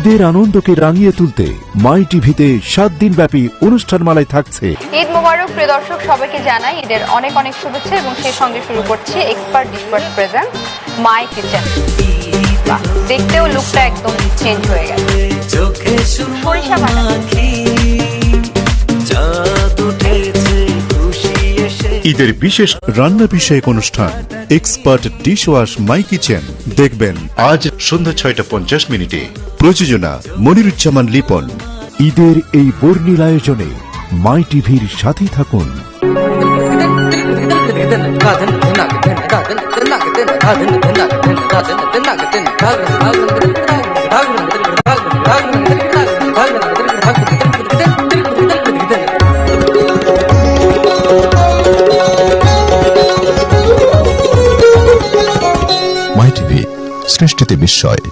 ঈদের আনন্দকে রাঙিয়ে তুলতে মাই টিভিতে 7 দিন ব্যাপী অনুষ্ঠানমালায় থাকছে ঈদ মোবারক প্রিয় দর্শক, সবাইকে জানাই ঈদের অনেক অনেক শুভেচ্ছা এবং সেই সঙ্গে শুরু করছি এক্সপার্ট ডিশওয়াশ প্রেজেন্ট মাই কিচেন। দেখতেও লুকটা একদম চেঞ্জ হয়ে গেছে। সরিষা বাটা, ঈদের বিশেষ রান্না বিষয়ক অনুষ্ঠান এক্সপার্ট ডিশওয়াশ মাই কিচেন দেখবেন আজ সন্ধ্যা 6:50 প্রযোজনা মনিরুজ্জামান লিপন। ঈদের এই বর্ণিল আয়োজনে মাই টিভির সাথেই থাকুন। মাই টিভি, সৃষ্টিতে বিস্ময়।